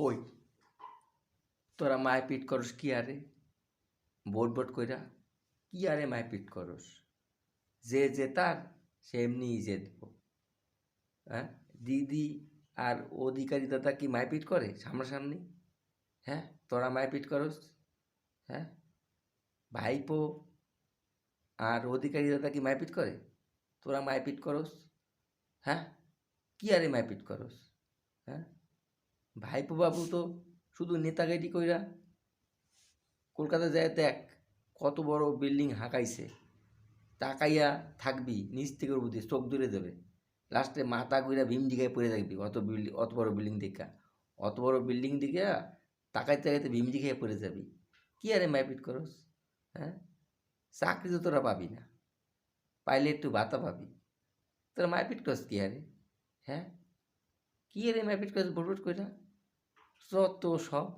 ওই তোরা মারপিট করস কি আরে? বোট বোট কইরা কি আরে মারপিট করস? যে জেতার সে এমনিই জেতবো। হ্যাঁ, দিদি আর অধিকারী দাদা কি মারপিট করে সামনাসামনি? হ্যাঁ, তোরা মারপিট করস? হ্যাঁ, ভাইপো আর অধিকারী দাদা কি মারপিট করে? তোরা মারপিট করস? হ্যাঁ, কি আরে মারপিট করস? হ্যাঁ, ভাইপো বাবু তো শুধু নেতাগিরি কইরা কলকাতা যায় দেখ কত বড় বিল্ডিং হাঁকাইছে, তাকাইয়া থাকবি নিচ থেকে বুঝি চোখ দূরে যাবে, লাস্টে মাথা ঘুরে ভীম দিঘায় পড়ে থাকবি। অত বড় বিল্ডিং দেখা, অত বড় বিল্ডিং দিকে তাকাইতে তাকাইতে ভীম দিঘায় পড়ে যাবি। কি আরে মারপিট করস? হ্যাঁ, চাকরি তো তোরা পাবি না, পাইলে একটু ভাতা পাবি, তোরা মারপিট করস কি আরে? হ্যাঁ, কি আরে মারপিট করস বটবট কইরা? যত সব